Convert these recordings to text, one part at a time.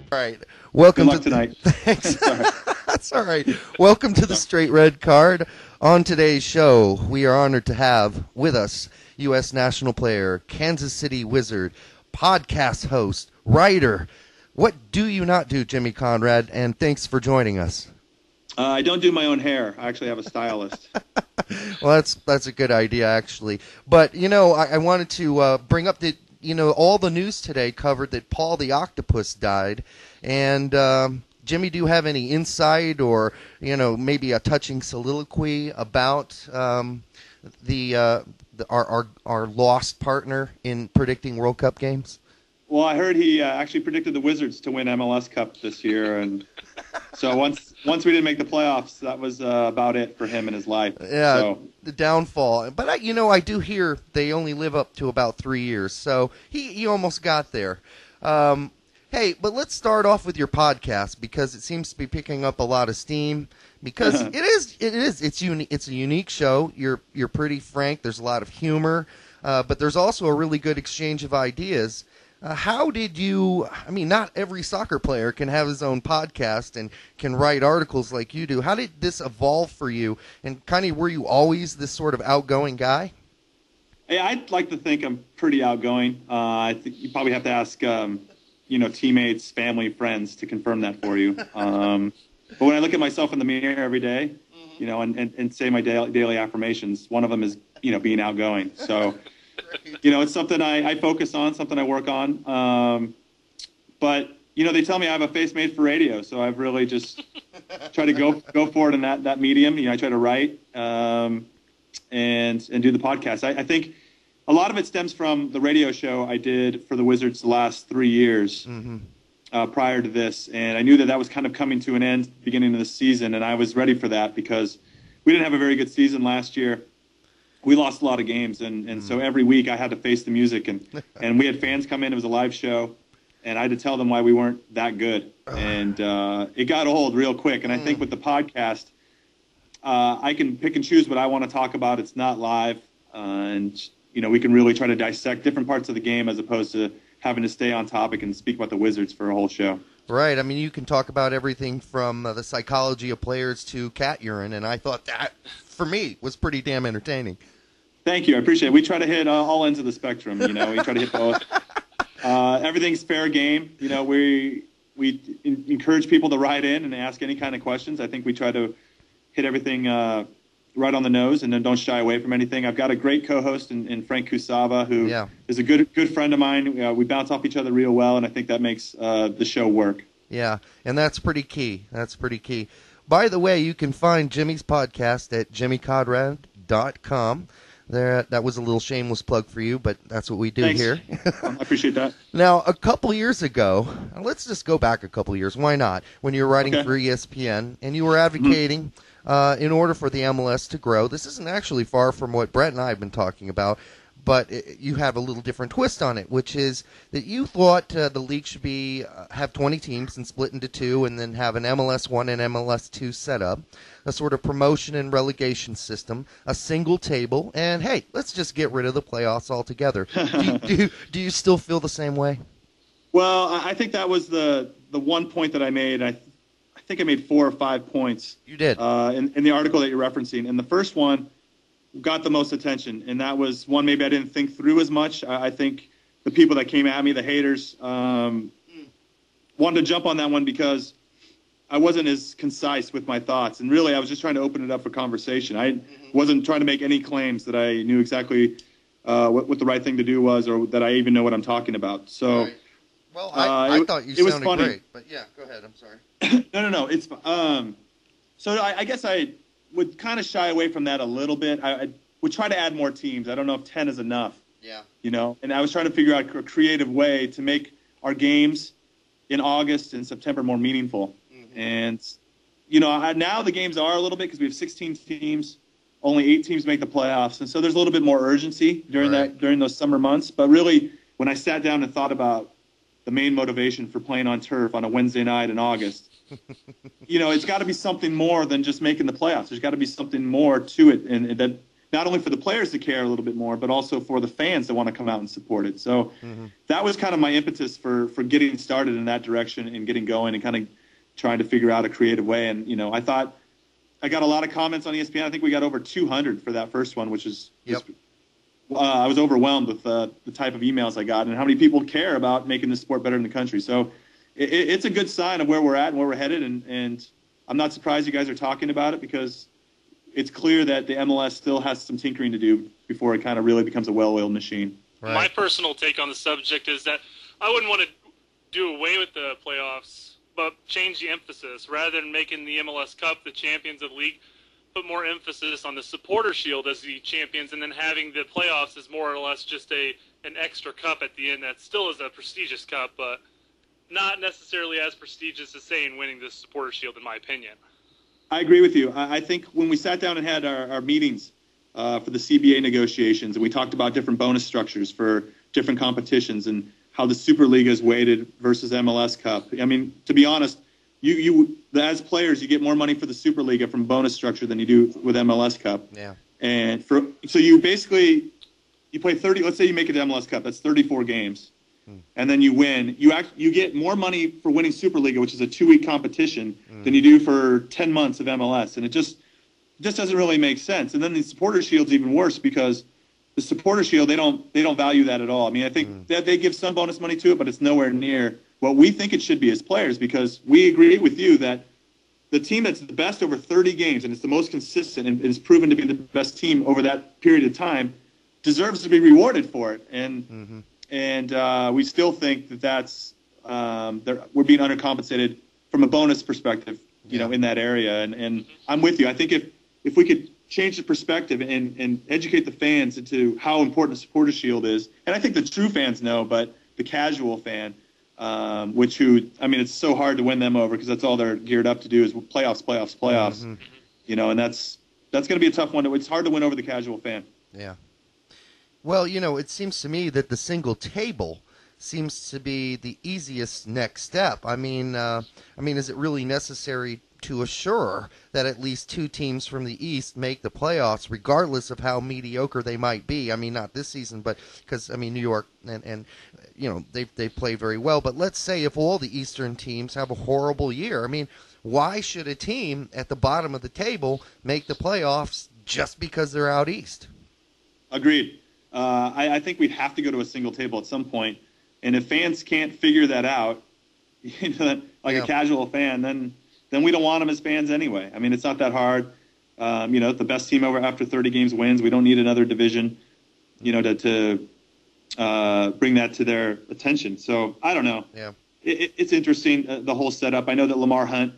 All right. Welcome Good luck tonight. Thanks. That's all right. Welcome to the Straight Red Card. On today's show, we are honored to have with us U.S. national player, Kansas City Wizard, podcast host, writer. What do you not do, Jimmy Conrad? And thanks for joining us. I don't do my own hair. I actually have a stylist. Well, that's a good idea, actually. But, I wanted to bring up that, all the news today covered that Paul the Octopus died. And, Jimmy, do you have any insight or, maybe a touching soliloquy about our lost partner in predicting World Cup games? Well, I heard he actually predicted the Wizards to win MLS Cup this year, and so once we didn't make the playoffs, that was about it for him in his life. Yeah, so. The downfall. But I do hear they only live up to about 3 years, so he almost got there. Hey, but let's start off with your podcast because it seems to be picking up a lot of steam. Because it's a unique show. You're pretty frank. There's a lot of humor, but there's also a really good exchange of ideas. How did you? I mean, not every soccer player can have his own podcast and can write articles like you do. How did this evolve for you? And kind of, were you always this sort of outgoing guy? Hey, I'd like to think I'm pretty outgoing. I think you probably have to ask, teammates, family, friends to confirm that for you. But when I look at myself in the mirror every day, and say my daily affirmations, one of them is, being outgoing. So, it's something I focus on, something I work on. But, they tell me I have a face made for radio, so I've really just tried to go for it in that medium. I try to write and do the podcast. I think a lot of it stems from the radio show I did for the Wizards the last 3 years. Mm-hmm. Prior to this, and I knew that was kind of coming to an end beginning of the season, and I was ready for that because we didn't have a very good season last year. We lost a lot of games, and so every week I had to face the music, and we had fans come in. It was a live show, and I had to tell them why we weren't that good, and it got old real quick. And I think with the podcast, I can pick and choose what I want to talk about. It's not live, and we can really try to dissect different parts of the game as opposed to having to stay on topic and speak about the Wizards for a whole show. Right. I mean, you can talk about everything from the psychology of players to cat urine, and I thought that, for me, was pretty damn entertaining. Thank you. I appreciate it. We try to hit all ends of the spectrum. We try to hit both. Everything's fair game. We encourage people to write in and ask any kind of questions. I think we try to hit everything right on the nose, and then don't shy away from anything. I've got a great co-host in Frank Kusava, who is a good friend of mine. We bounce off each other real well, and I think that makes the show work. Yeah, and that's pretty key. By the way, you can find Jimmy's podcast at jimmyconrad.com. That was a little shameless plug for you, but that's what we do Thanks. here. I appreciate that. Now, a couple years ago, let's just go back a couple years. Why not? When you were writing for ESPN, and you were advocating in order for the MLS to grow. This isn't actually far from what Brett and I have been talking about, but you have a little different twist on it, which is that you thought the league should have 20 teams and split into two and then have an MLS 1 and MLS 2 setup, a sort of promotion and relegation system, a single table, and, hey, let's just get rid of the playoffs altogether. Do you still feel the same way? Well, I think that was the one point that I made. I think I made 4 or 5 points. You did. In the article that you're referencing. And the first one got the most attention, and that was one maybe I didn't think through as much. I think the people that came at me, the haters, wanted to jump on that one because I wasn't as concise with my thoughts. And really, I was just trying to open it up for conversation. I wasn't trying to make any claims that I knew exactly what the right thing to do was or that I even know what I'm talking about. So. Right. Well, I thought you sounded great, but yeah, go ahead. I'm sorry. No. It's so I guess I would kind of shy away from that a little bit. I would try to add more teams. I don't know if 10 is enough. Yeah. And I was trying to figure out a creative way to make our games in August and September more meaningful. Mm-hmm. And now the games are a little bit because we have 16 teams. Only 8 teams make the playoffs, and so there's a little bit more urgency during those summer months. But really, when I sat down and thought about the main motivation for playing on turf on a Wednesday night in August, it's got to be something more than just making the playoffs. There's got to be something more to it, and that not only for the players to care a little bit more, but also for the fans that want to come out and support it. So that was kind of my impetus for getting started in that direction and getting going and kind of trying to figure out a creative way. And, I thought I got a lot of comments on ESPN. I think we got over 200 for that first one, which is I was overwhelmed with the type of emails I got and how many people care about making this sport better in the country. So it's a good sign of where we're at and where we're headed. And I'm not surprised you guys are talking about it because it's clear that the MLS still has some tinkering to do before it kind of really becomes a well-oiled machine. Right. My personal take on the subject is that I wouldn't want to do away with the playoffs, but change the emphasis. Rather than making the MLS Cup the champions of the league, put more emphasis on the Supporter Shield as the champions, and then having the playoffs as more or less just an extra cup at the end that still is a prestigious cup, but not necessarily as prestigious as, saying, winning the Supporter Shield, in my opinion. I agree with you. I think when we sat down and had our meetings for the CBA negotiations, and we talked about different bonus structures for different competitions and how the Superliga is weighted versus MLS Cup. I mean, to be honest, you as players, you get more money for the Superliga from bonus structure than you do with MLS Cup. Yeah. And so you basically play 30. Let's say you make it to MLS Cup. That's 34 games. And then you win. You get more money for winning Superliga, which is a 2-week competition, than you do for 10 months of MLS, and it just doesn't really make sense. And then the Supporter Shield's even worse because the Supporter Shield they don't value that at all. I mean, I think that they give some bonus money to it, but it's nowhere near what we think it should be as players because we agree with you that the team that's the best over 30 games and it's the most consistent and is proven to be the best team over that period of time deserves to be rewarded for it. And we still think that's we're being undercompensated from a bonus perspective, in that area. And I'm with you. I think if we could change the perspective and educate the fans into how important the Supporter Shield is, and I think the true fans know, but the casual fan, it's so hard to win them over because that's all they're geared up to do is playoffs. And that's going to be a tough one. It's hard to win over the casual fan. Yeah. Well, it seems to me that the single table seems to be the easiest next step. I mean, is it really necessary to assure that at least 2 teams from the East make the playoffs, regardless of how mediocre they might be? I mean, not this season, but because New York and they play very well. But let's say if all the Eastern teams have a horrible year, I mean, why should a team at the bottom of the table make the playoffs just because they're out East? Agreed. I think we'd have to go to a single table at some point. And if fans can't figure that out, a casual fan, then we don't want them as fans anyway. I mean, it's not that hard. The best team after 30 games wins. We don't need another division, to bring that to their attention. So I don't know. Yeah. It's interesting, the whole setup. I know that Lamar Hunt,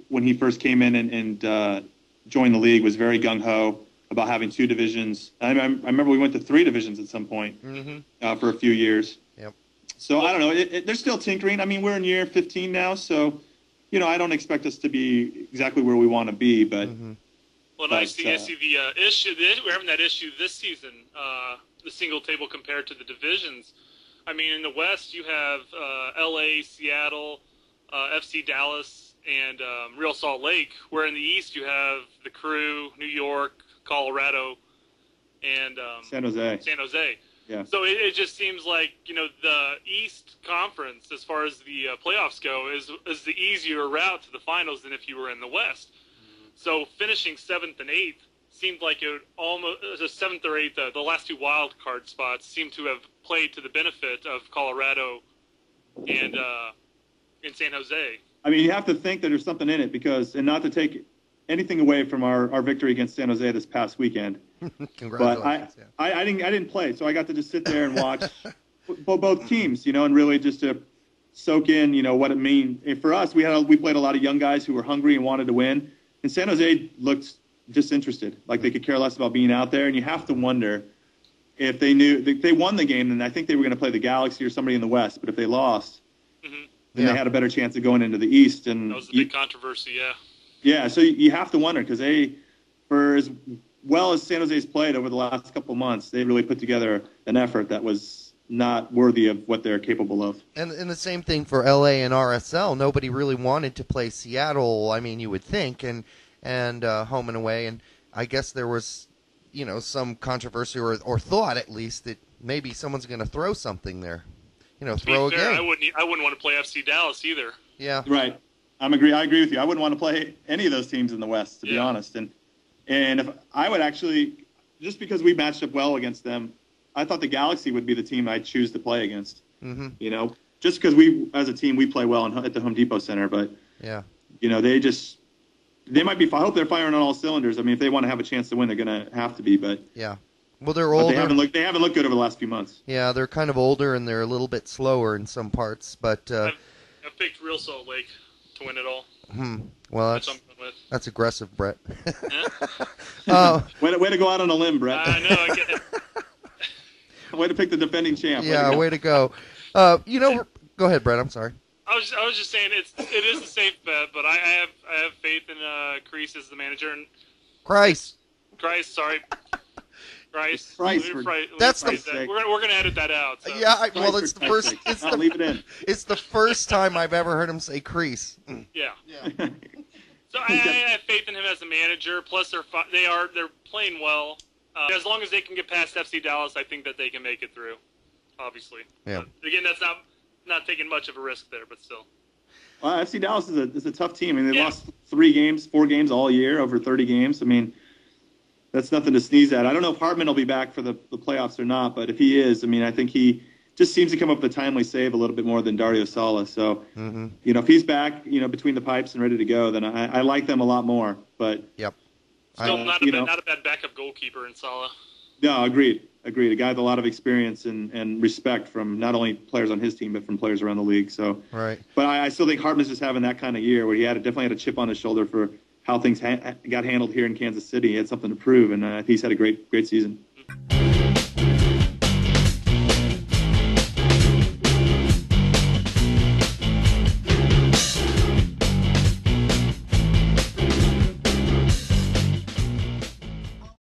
when he first came in and joined the league, was very gung-ho about having 2 divisions. I remember we went to 3 divisions at some point for a few years. Yep. So I don't know. They're still tinkering. I mean, we're in year 15 now, so I don't expect us to be exactly where we want to be. But well, I see the issue. We're having that issue this season. The single table compared to the divisions. I mean, in the West, you have L.A., Seattle, FC Dallas, and Real Salt Lake. Where in the East, you have the Crew, New York, Colorado, and San Jose. Yeah. So it just seems like the East Conference, as far as the playoffs go, is the easier route to the finals than if you were in the West. So finishing 7th and 8th seemed like it would almost the 7th or 8th. The last 2 wild card spots seem to have played to the benefit of Colorado and in San Jose. I mean, you have to think that there's something in it and not to take anything away from our victory against San Jose this past weekend. Congratulations. But I didn't play, so I got to just sit there and watch both teams, and really just to soak in, what it means. And for us, we played a lot of young guys who were hungry and wanted to win, and San Jose looked disinterested, like they could care less about being out there. And you have to wonder if they knew if they won the game, then I think they were going to play the Galaxy or somebody in the West. But if they lost, then they had a better chance of going into the East. And that was a big controversy, yeah. Yeah, so you have to wonder because for as well as San Jose's played over the last couple of months, they really put together an effort that was not worthy of what they're capable of. And the same thing for LA and RSL. Nobody really wanted to play Seattle. I mean, you would think, and home and away. And I guess there was, some controversy or thought at least that maybe someone's going to throw something there. Throw a game. I wouldn't want to play FC Dallas either. Yeah. Right. I agree with you. I wouldn't want to play any of those teams in the West, to be honest. And if I would actually, just because we matched up well against them, I thought the Galaxy would be the team I'd choose to play against. Mm-hmm. Just because we, as a team, we play well at the Home Depot Center. But, they might be, I hope they're firing on all cylinders. I mean, if they want to have a chance to win, they're going to have to be. But yeah. Well, they're older. They haven't looked good over the last few months. Yeah, they're kind of older and they're a little bit slower in some parts. But I've picked Real Salt Lake to win it all. Well, that's aggressive, Brett. Way to go out on a limb, Brett. I know. I get it. Way to pick the defending champ. Yeah, way to go. Go ahead, Brett. I'm sorry. I was just saying it is a safe bet, but I have faith in Kreis as the manager and Kreis. Sorry. Kreis. That's we're gonna edit that out. So. Yeah, it's the first. Leave it in. It's the first time I've ever heard him say Kreis. Yeah. So I have faith in him as a manager. Plus, they're playing well. As long as they can get past FC Dallas, I think that they can make it through. Obviously. Yeah. But again, that's not taking much of a risk there, but still. Well, FC Dallas is a tough team. I mean, they lost 4 games all year, over 30 games. I mean, that's nothing to sneeze at. I don't know if Hartman will be back for the playoffs or not, but if he is, I mean, I think he just seems to come up with a timely save a little bit more than Dario Sala. So, if he's back, between the pipes and ready to go, then I like them a lot more. But still not a bad backup goalkeeper in Sala. No, agreed. A guy with a lot of experience and respect from not only players on his team, but from players around the league. So, right. But I still think Hartman's just having that kind of year where he definitely had a chip on his shoulder for how things got handled here in Kansas City. He had something to prove, and he's had a great season.